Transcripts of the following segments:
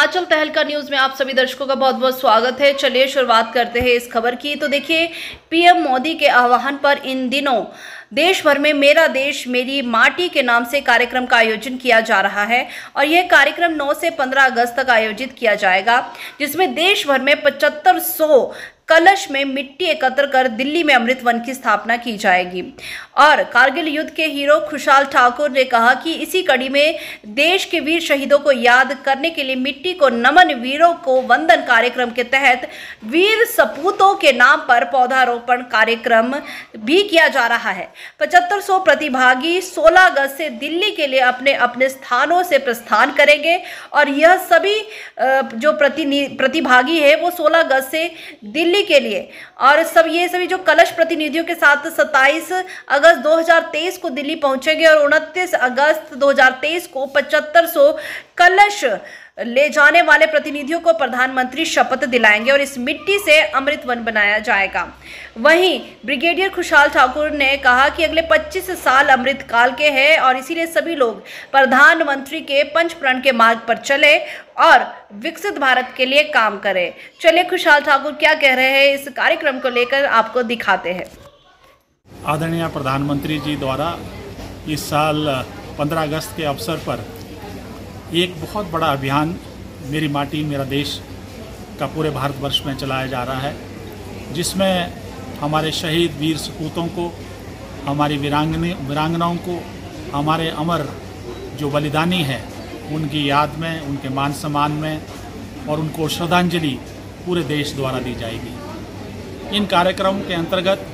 हिमाचल तहलका न्यूज में आप सभी दर्शकों का बहुत बहुत स्वागत है। चलिए शुरुआत करते हैं इस खबर की। तो देखिए, पीएम मोदी के आह्वान पर इन दिनों देश भर में मेरा देश मेरी माटी के नाम से कार्यक्रम का आयोजन किया जा रहा है और यह कार्यक्रम 9 से 15 अगस्त तक आयोजित किया जाएगा, जिसमें देश भर में 7500 कलश में मिट्टी एकत्र कर दिल्ली में अमृत वन की स्थापना की जाएगी। और कारगिल युद्ध के हीरो खुशहाल ठाकुर ने कहा कि इसी कड़ी में देश के वीर शहीदों को याद करने के लिए मिट्टी को नमन वीरों को वंदन कार्यक्रम के तहत वीर सपूतों के नाम पर पौधारोपण कार्यक्रम भी किया जा रहा है। 7500 प्रतिभागी 16 अगस्त से दिल्ली के लिए अपने अपने स्थानों से प्रस्थान करेंगे और यह सभी जो प्रतिभागी है वो 16 अगस्त से दिल्ली के लिए और ये सभी जो कलश प्रतिनिधियों के साथ 27 अगस्त 2023 को दिल्ली पहुंचेंगे और 29 अगस्त 2023 को 7500 कलश ले जाने वाले प्रतिनिधियों को प्रधानमंत्री शपथ दिलाएंगे और इस मिट्टी से अमृत वन बनाया जाएगा। वहीं ब्रिगेडियर खुशहाल ठाकुर ने कहा कि अगले 25 साल अमृत काल के हैं और इसीलिए सभी लोग प्रधानमंत्री के पंचप्रण के मार्ग पर चले और विकसित भारत के लिए काम करें। चलिए खुशहाल ठाकुर क्या कह रहे हैं इस कार्यक्रम को लेकर आपको दिखाते हैं। आदरणीय प्रधानमंत्री जी द्वारा इस साल 15 अगस्त के अवसर पर एक बहुत बड़ा अभियान मेरी माटी मेरा देश का पूरे भारतवर्ष में चलाया जा रहा है, जिसमें हमारे शहीद वीर सपूतों को, हमारी वीरांगनाओं को, हमारे अमर जो बलिदानी हैं उनकी याद में, उनके मान सम्मान में और उनको श्रद्धांजलि पूरे देश द्वारा दी जाएगी। इन कार्यक्रम के अंतर्गत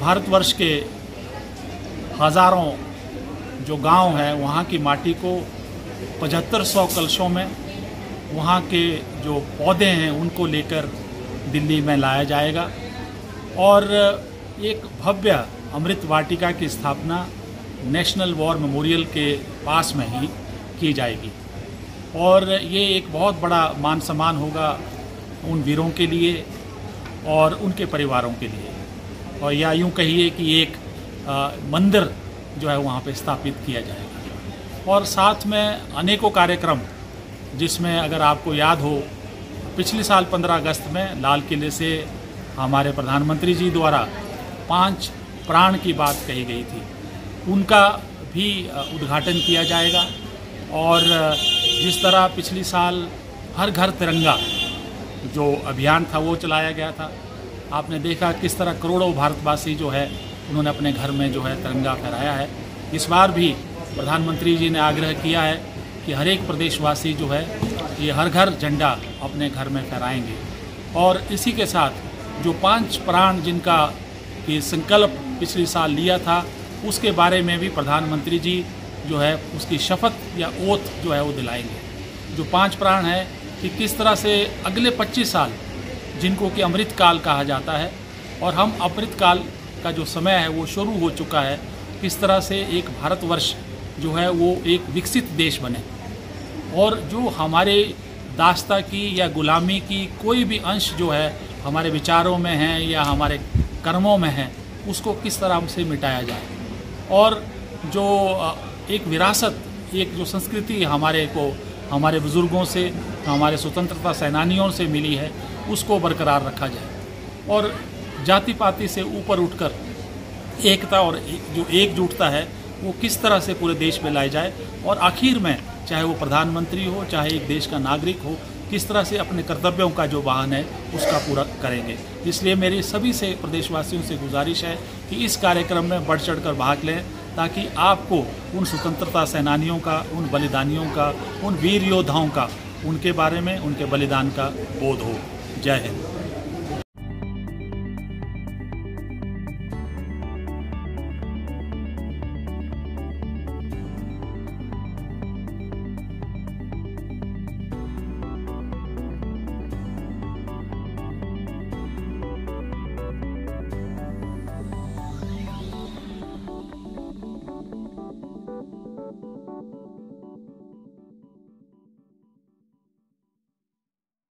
भारतवर्ष के हज़ारों जो गांव हैं वहाँ की माटी को 7500 कलशों में वहाँ के जो पौधे हैं उनको लेकर दिल्ली में लाया जाएगा और एक भव्य अमृत वाटिका की स्थापना नेशनल वॉर मेमोरियल के पास में ही की जाएगी और ये एक बहुत बड़ा मान सम्मान होगा उन वीरों के लिए और उनके परिवारों के लिए, और या यूँ कहिए कि एक मंदिर जो है वहाँ पे स्थापित किया जाएगा। और साथ में अनेकों कार्यक्रम, जिसमें अगर आपको याद हो पिछले साल 15 अगस्त में लाल किले से हमारे प्रधानमंत्री जी द्वारा 5 प्राण की बात कही गई थी, उनका भी उद्घाटन किया जाएगा। और जिस तरह पिछले साल हर घर तिरंगा जो अभियान था वो चलाया गया था, आपने देखा किस तरह करोड़ों भारतवासी जो है उन्होंने अपने घर में जो है तिरंगा फहराया है। इस बार भी प्रधानमंत्री जी ने आग्रह किया है कि हर एक प्रदेशवासी जो है ये हर घर झंडा अपने घर में फहराएंगे और इसी के साथ जो 5 प्राण जिनका ये संकल्प पिछले साल लिया था उसके बारे में भी प्रधानमंत्री जी जो है उसकी शपथ या ओथ जो है वो दिलाएंगे। जो 5 प्राण है कि किस तरह से अगले 25 साल जिनको कि अमृत काल कहा जाता है और हम अमृत काल का जो समय है वो शुरू हो चुका है, किस तरह से एक भारतवर्ष जो है वो एक विकसित देश बने और जो हमारे दास्ता की या गुलामी की कोई भी अंश जो है हमारे विचारों में है या हमारे कर्मों में है उसको किस तरह से मिटाया जाए और जो एक विरासत, एक जो संस्कृति हमारे बुज़ुर्गों से, हमारे स्वतंत्रता सेनानियों से मिली है उसको बरकरार रखा जाए और जाति पाति से ऊपर उठकर एकता और जो एकजुटता है वो किस तरह से पूरे देश में लाई जाए और आखिर में चाहे वो प्रधानमंत्री हो चाहे एक देश का नागरिक हो किस तरह से अपने कर्तव्यों का जो वाहन है उसका पूरा करेंगे। इसलिए मेरी सभी से प्रदेशवासियों से गुजारिश है कि इस कार्यक्रम में बढ़ चढ़ कर भाग लें ताकि आपको उन स्वतंत्रता सेनानियों का, उन बलिदानियों का, उन वीर योद्धाओं का, उनके बारे में, उनके बलिदान का बोध हो। जय हिंद।